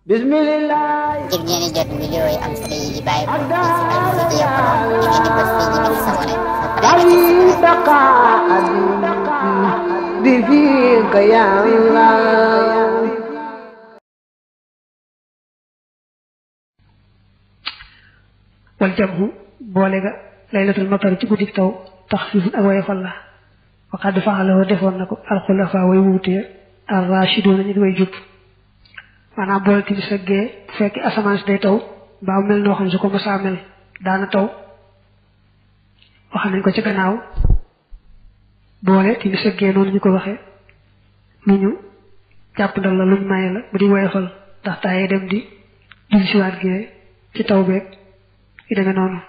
Bismillah. ngir ngeen jot vidéo yi am solo yi bàyyi ko ci Al-Mouridiyyah Pro ngeen di bës fii ñu bind s'abonné بفيك يا الله والجمع بولغا ليلة المطر ci guddik taw taxfif ak wayfal la وقد فعله defoon nako al-khulafa way wuute ar-rashidun ñi way jup manam bol ci segge fekk asaman day taw ba mel no xam su ko mësa mel daana taw wax nañ ko ci gannaaw boole ci segge non ñu ko waxe ñu japp dal la luñ maye la bu di wayfal tax tay dem di ci waat ge ci taw beek yi demee noonu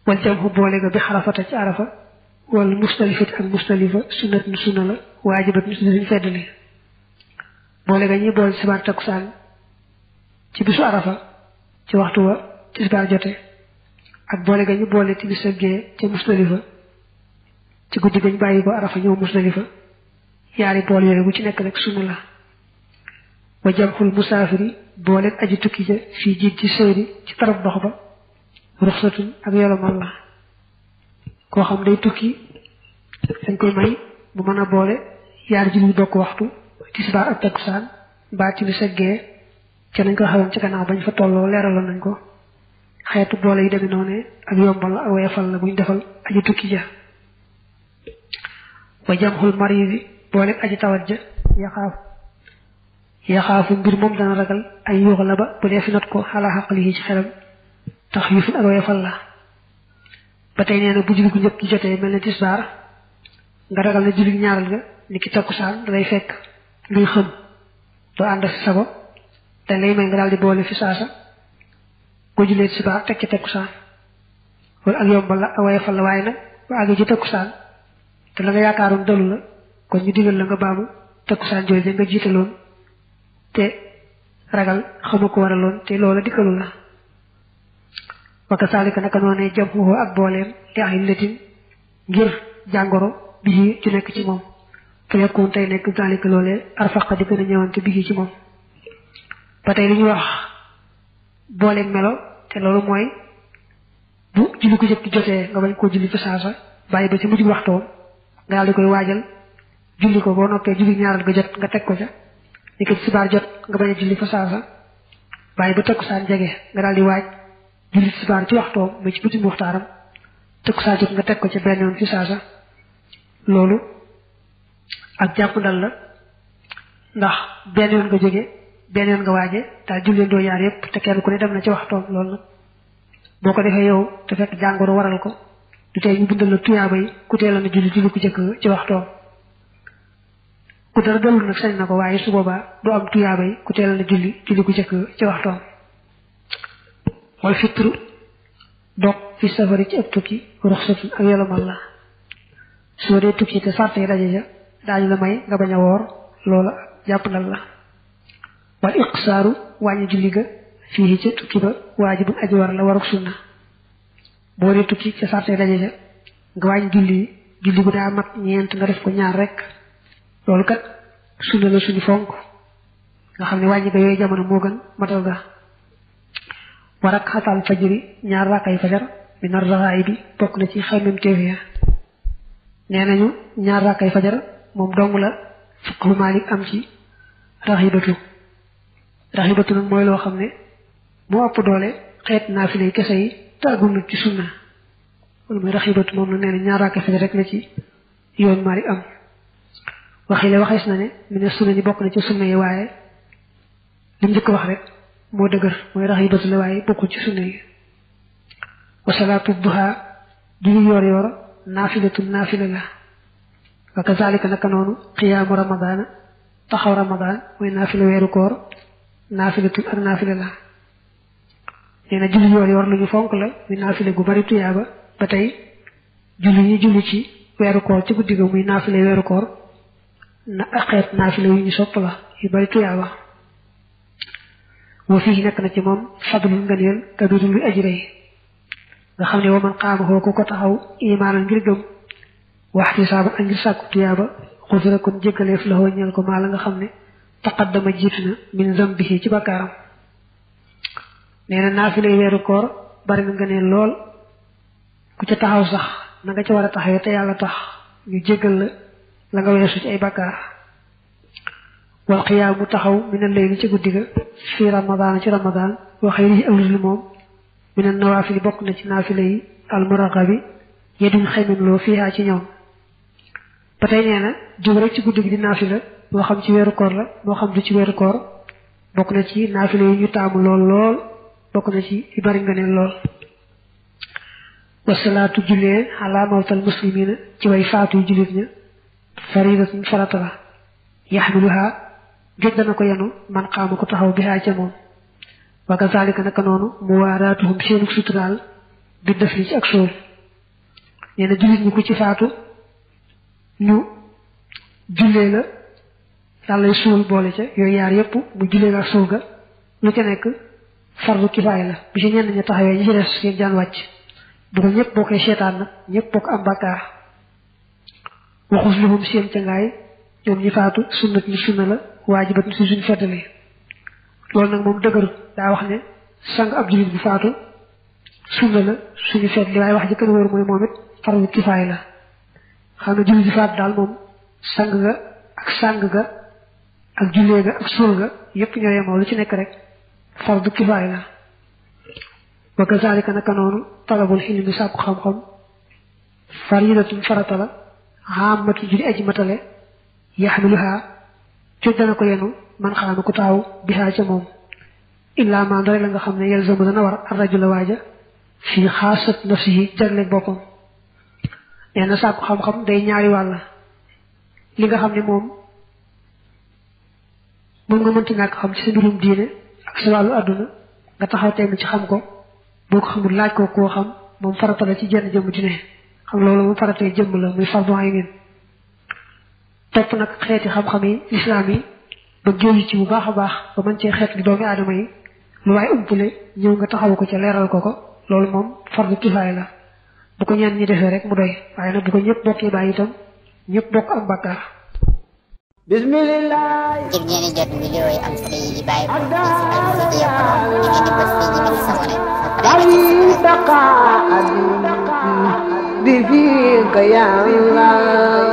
wal jamhu boole ga bi xarafata ci arafa wal mustalifat ak mustalifa sunnat sunna la waajibat suñu feddali boole ga ñi bool sibar takusaan ci bisu arafa ci waxtu wa tisbaar jote ak boole ga ñu boole ci bisu gee ci mustalifa ci guddi gañ bàyyi ko arafa ñëw mustalifa yaari bool yooyu bu ci nekk rek sunna la wa jamhul musaafiri boole aji tukki ja fii jiit ci seyri ci tarab dox ba ruxsatun ak yolomal la koo xam day tukki dañ koy may bu mën a boole yaar ji ñu bokk waxtu tisbaar ak takkusaan mbaa ci bi seggee ca nañ ko xawoon ci gannaaw bañ fa tolloo leeraloon nañ ko xeetu boole yi demee noonu ak yombal la ak weefal la buñ defal aji tukki ja wa jamhul maridi boole aji tawat ja yaxaafu mbir moom dana ragal ay yuux la ba bu dee fi not ko xalaa xaqli yi ci xelam tax yuful ak weefal la ba tey nee na bu julli gu njëkk gi jotee mel ne tisbaar nga ragal na julli ñaaral ga ni ki takkusaan dalay fekk ngay xëm doo ànd ak sago te lay may nga daal di boole fi saasa boo jullee tisbaar teg ci takkusaan loolu ak yombal la ak weefal la waaye nag ba àggee ci takkusaan te la nga yaakaaroon dalu la kon ñu digal la nga baamu takkusaan jooju nga jiitaloon te ragal xamu ko waraloon te loola dikkalu la waka salika naka noone jamhuhu ak booleem li ay letin ngir jàngoro bi ci nekk ci moom te yakkoon tey nekk zalika loolee arfaqa di gën a ñëwante bi ci moom ba tey li ñuy wax booleem melo te loolu mooy bu julli ko jëkk jotee nga bañ koo julli ci saasa bàyyi ba ci mujj waxtoom nga daal di koy waajal julli ko boo noppee julli ñaaral ga jot nga teg ko ca ni ko sibaar jot nga bañ a julli fa saasa bàyyi ba takkusaan jege nga daal di waaj julli sibaar ci waxtoom mais ci mujj waxtaaram takkusaan jot nga teg ko ca benn yoon ci saasa loolu ak jàpp ndal la ndax benn yoon nga jóge benn yoon nga waaje daal julleen doo yaar yépp te kenn ku ne dem na ci waxtoom loolu nag boo ko defee yow te fekk jàngoro waral ko du tey ñu bindal la tuyaaba yi ku teeloon a julli ku jëkk ci waxtoom ku dara dalul nag sañ na ko waaye su boobaa du am tuyaaba yi ku teeloon a julli ku jëkk ci waxtoom wal fitru dog fi safari ci ab tukki ruxsatun ak yolomal la soo dee tukki te sàrt yi daje ja daañu la may nga bañ a woor loola jàpp ndal la wal iqsaaru wàññi julli ga fii ca tukki ba waajibun aji war la waruk sunna boo dee tukki ca sàrt yi daje ja nga wàññi julli gu daa mat ñeent nga def ko ñaar rek loolu kat sunna la suñu fonk nga xam ne wàññi ga yooyu jamono moo gën matal ga war ak xatal fajri ñaar rakkay fajar bi nar raxaay bi bokk na ci xaymam téefiya nee nañu ñaar rakkay fajar moom dong la fiqhu Maalik am ci raxibatu nag mooy loo xam ne moo ëpp doole xeet naafile yi kese yi te agul ci sunna loolu mooy raxibatu moom nag nee na ñaar rakkay fajar rek la ci yoon Maalik am waxile waxees na ne mi ne sunna ni bokk na ci sunna yi waaye li mu njëkk wax rek moo dëgër mooy raxibatu la waaye bokkul ci sunna yi wa salaatu duha julli yoor yoor naafilatu naafila la wa kazalika naka noonu xiyaamu ramadaana taxaw ramadaan mooy naafila weeru koor naafilatu ak naafila la nee na julli yoor yoor lu ñu fonk la muy naafila gu bari tuyaaba ba tey julli ñu julli ci weeru koor ci guddi ga muy naafila weeru koor na xeet naafila yu ñu sopp la yu bari tuyaaba wa fii nekk na ci moom fadlul ngëneel kabirul lu aji rëy nga xam ne wa man qaama ku ko taxaw imaanan ngir gëm waxti saabu ak ngir sàkku tuyaaba xufira kon jéggaleef la ñeel ko maa la nga xam ne taqaddama jiitu na min zambihi ci bakkaaram nee na naafilay weeru koor bari na nga ne lool ku ca taxaw sax na nga ca war a taxawee te yàlla tax ñu jéggal la nga weesu ci ay bakkaar wal qiyaamu taxaw min al-layli ci guddi ga fi ramadan ci ramadan wa xayrihi ak lu moom min an-nawaafili bokk na ci naafila yi al-muraghabi yeduñ xayman loo fiihaa ci ñoom ba tey nee na jóg rek ci guddi gi di naafila moo xam ci weeru koor la moo xam du ci weeru koor bokk na ci naafila yi ñu taamu lool bokk na ci yu bari nga ne lool wasalaatu jullee ala mawtal muslimina ci way faatu yu jullit ña faridatun farata la yaxmiluha jot dana ko yenu man xaama ko taxaw bi haa ca moom wa kazalika naka noonu muwaaraatuhum seenu suturaal bi def li ci ak suul nee na jullit ñi ku ci faatu ñu jullee la yàlla suul boole ca yooyu yaar yépp mu jullee la ak suul ga lu ca nekk fardu kifaaya la bi ci ñenn ña taxawee ñi ci des seen jaan wàcc bu ko ñëpp boo koy seetaan nag ñëpp bokk am bakkaar waxus luhum seen ca ngaay ñoom ñi faatu sunnat ñi sunna la waajibat si suñ feddale loolu nag moom dëgërut daa wax ne sang ab jullit bu faatu sunna la suñu feddli waaye wax ji gën a wóor mooy moom it fardu kifaaya la xam ne jullit bu faatu daal moom sang ga ak jullee ga ak suul ga yépp ñoo yemoo lu ci nekk rek fardu kifaaya la wa kazalika naka noonu talabul ilmi sàkku xam-xam faridatun farata la xaamatu judi aji matale yaxmiluha jot dana ko yenu man xaama ko taxaw bihaa ca moom illa man dara la nga xam ne yelzamu dana war arrajula waaja fii xaasat nafsihi jagleeg boppam nee na sàkku xam-xam day ñaari wàll li nga xam ne moom nga mënti ñàkk xam ci sa mbirum diine ak sa wàllu àdduna nga taxaw teem ci xam ko boo ko xamul laaj ko koo xam moom farata la ci jenn jëmm ju ne xam loolu moom faratee jëmm la muy fardu aynin topp nag xeeti xam-xam yi lislaam yi ba géeju ci bu baax a baax ba mën cee xeet li doomi aadama yi lu waaye umpule ñëw nga taxawu ko ca leeral ko loolu moom fardu kifaaya la bu ko ñenn ñi defee rek mu doy waaye nag bu ko ñëpp bokkee bàyyi itam ñëpp bokk am bàkkaar bismillah ngir ngeen di jot vidéo yi am solo yi di bàyyi ko ci Al-Mouridiyyah Pro ngeen di bës fii ñu bind s'abonné bi fiika ya Allah